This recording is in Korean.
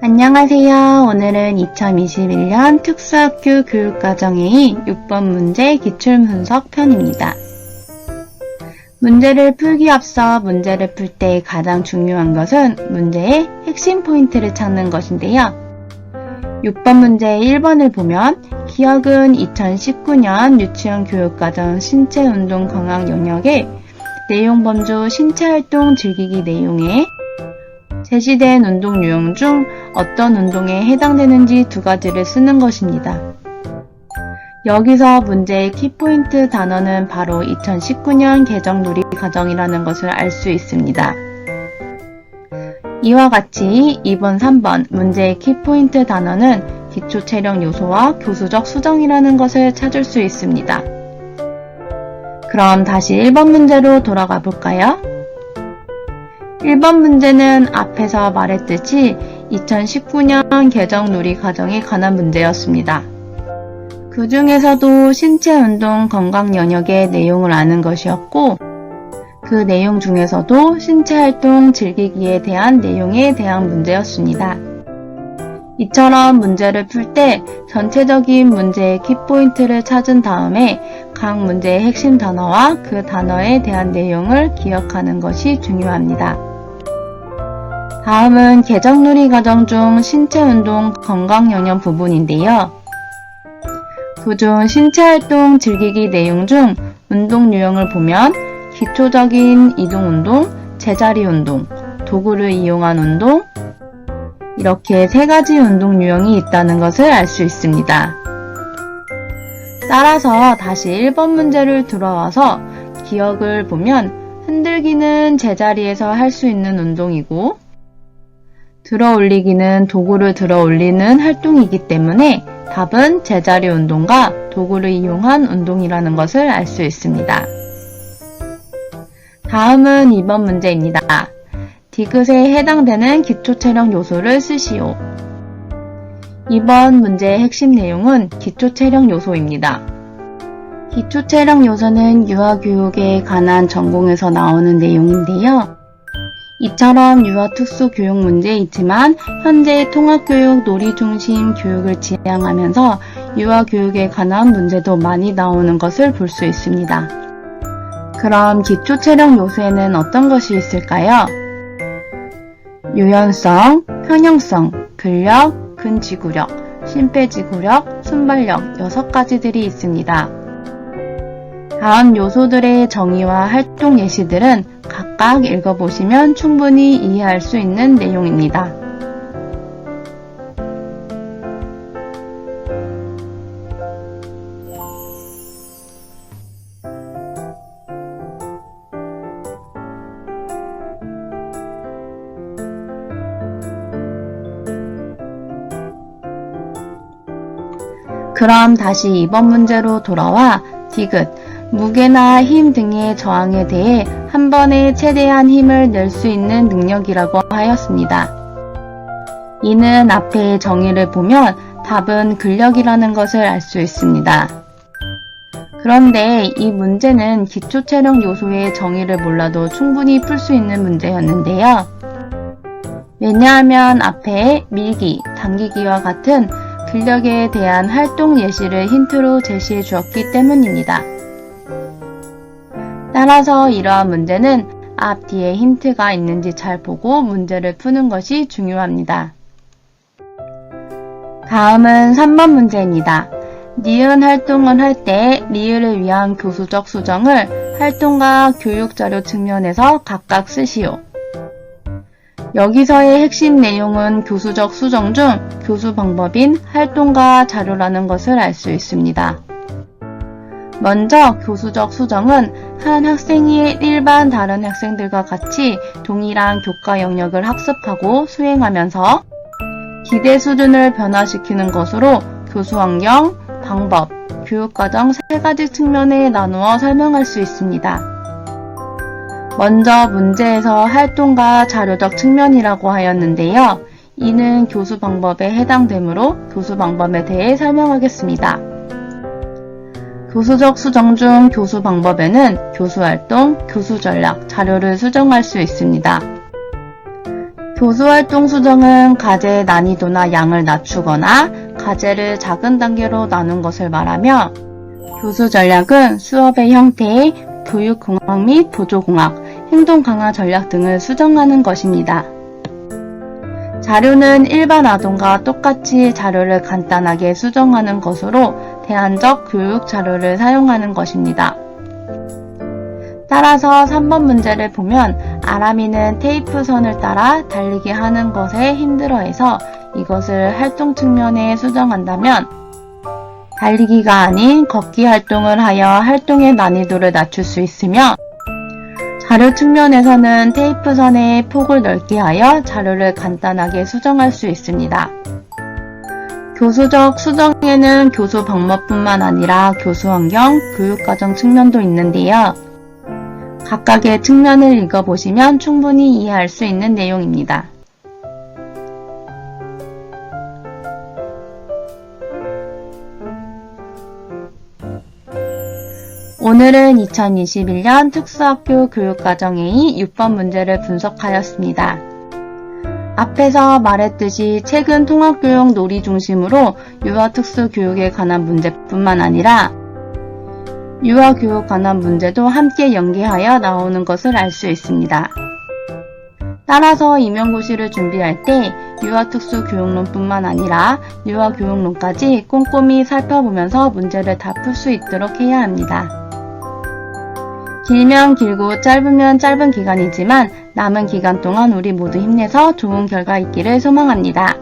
안녕하세요. 오늘은 2021년 특수학교 교육과정의 6번 문제 기출분석 편입니다. 문제를 풀기 앞서 문제를 풀 때 가장 중요한 것은 문제의 핵심 포인트를 찾는 것인데요. 6번 문제 1번을 보면 기억은 2019년 유치원 교육과정 신체운동 건강 영역의 내용 범주 신체활동 즐기기 내용에 제시된 운동 유형 중 어떤 운동에 해당되는지 두 가지를 쓰는 것입니다. 여기서 문제의 키포인트 단어는 바로 2019년 개정 누리과정이라는 것을 알 수 있습니다. 이와 같이 2번, 3번 문제의 키포인트 단어는 기초체력 요소와 교수적 수정이라는 것을 찾을 수 있습니다. 그럼 다시 1번 문제로 돌아가 볼까요? 1번 문제는 앞에서 말했듯이 2019년 개정 누리과정에 관한 문제였습니다. 그 중에서도 신체운동 건강 영역의 내용을 아는 것이었고, 그 내용 중에서도 신체활동 즐기기에 대한 내용에 대한 문제였습니다. 이처럼 문제를 풀 때 전체적인 문제의 키포인트를 찾은 다음에 각 문제의 핵심 단어와 그 단어에 대한 내용을 기억하는 것이 중요합니다. 다음은 개정 누리과정 중 신체운동 건강 영역 부분인데요. 그중 신체활동 즐기기 내용 중 운동 유형을 보면 기초적인 이동운동, 제자리 운동, 도구를 이용한 운동, 이렇게 세 가지 운동 유형이 있다는 것을 알 수 있습니다. 따라서 다시 1번 문제를 들어와서 기억을 보면 흔들기는 제자리에서 할 수 있는 운동이고 들어 올리기는 도구를 들어 올리는 활동이기 때문에 답은 제자리 운동과 도구를 이용한 운동이라는 것을 알 수 있습니다. 다음은 2번 문제입니다. 디귿에 해당되는 기초체력 요소를 쓰시오. 이번 문제의 핵심 내용은 기초체력 요소입니다. 기초체력 요소는 유아교육에 관한 전공에서 나오는 내용인데요. 이처럼 유아특수교육 문제이지만 현재 통합교육 놀이중심 교육을 지향하면서 유아교육에 관한 문제도 많이 나오는 것을 볼 수 있습니다. 그럼 기초체력 요소에는 어떤 것이 있을까요? 유연성, 평형성, 근력, 근지구력, 심폐지구력, 순발력 6가지들이 있습니다. 다음 요소들의 정의와 활동 예시들은 각각 읽어보시면 충분히 이해할 수 있는 내용입니다. 그럼 다시 2번 문제로 돌아와 디귿, 무게나 힘 등의 저항에 대해 한 번에 최대한 힘을 낼 수 있는 능력이라고 하였습니다. 이는 앞의 정의를 보면 답은 근력이라는 것을 알 수 있습니다. 그런데 이 문제는 기초체력 요소의 정의를 몰라도 충분히 풀 수 있는 문제였는데요. 왜냐하면 앞에 밀기, 당기기와 같은 근력에 대한 활동 예시를 힌트로 제시해 주었기 때문입니다. 따라서 이러한 문제는 앞 뒤에 힌트가 있는지 잘 보고 문제를 푸는 것이 중요합니다. 다음은 3번 문제입니다. 니은 활동을 할 때 리을을 위한 교수적 수정을 활동과 교육자료 측면에서 각각 쓰시오. 여기서의 핵심 내용은 교수적 수정 중 교수 방법인 활동과 자료라는 것을 알 수 있습니다. 먼저 교수적 수정은 한 학생이 일반 다른 학생들과 같이 동일한 교과 영역을 학습하고 수행하면서 기대 수준을 변화시키는 것으로 교수 환경, 방법, 교육과정 3가지 측면에 나누어 설명할 수 있습니다. 먼저 문제에서 활동과 자료적 측면이라고 하였는데요. 이는 교수 방법에 해당되므로 교수 방법에 대해 설명하겠습니다. 교수적 수정 중 교수 방법에는 교수 활동, 교수 전략, 자료를 수정할 수 있습니다. 교수활동 수정은 과제의 난이도나 양을 낮추거나 과제를 작은 단계로 나눈 것을 말하며, 교수 전략은 수업의 형태, 교육공학 및 보조공학, 행동강화 전략 등을 수정하는 것입니다. 자료는 일반 아동과 똑같이 자료를 간단하게 수정하는 것으로 대안적 교육 자료를 사용하는 것입니다. 따라서 3번 문제를 보면 아람이는 테이프 선을 따라 달리기 하는 것에 힘들어해서 이것을 활동 측면에 수정한다면, 달리기가 아닌 걷기 활동을 하여 활동의 난이도를 낮출 수 있으며, 자료 측면에서는 테이프 선의 폭을 넓게 하여 자료를 간단하게 수정할 수 있습니다. 교수적 수정에는 교수 방법뿐만 아니라 교수 환경, 교육과정 측면도 있는데요. 각각의 측면을 읽어보시면 충분히 이해할 수 있는 내용입니다. 오늘은 2021년 특수학교 교육과정회의 6번 문제를 분석하였습니다. 앞에서 말했듯이 최근 통합교육 놀이 중심으로 유아특수교육에 관한 문제뿐만 아니라 유아교육 관한 문제도 함께 연계하여 나오는 것을 알 수 있습니다. 따라서 임용고시를 준비할 때 유아특수교육론뿐만 아니라 유아교육론까지 꼼꼼히 살펴보면서 문제를 다 풀 수 있도록 해야 합니다. 길면 길고 짧으면 짧은 기간이지만 남은 기간 동안 우리 모두 힘내서 좋은 결과 있기를 소망합니다.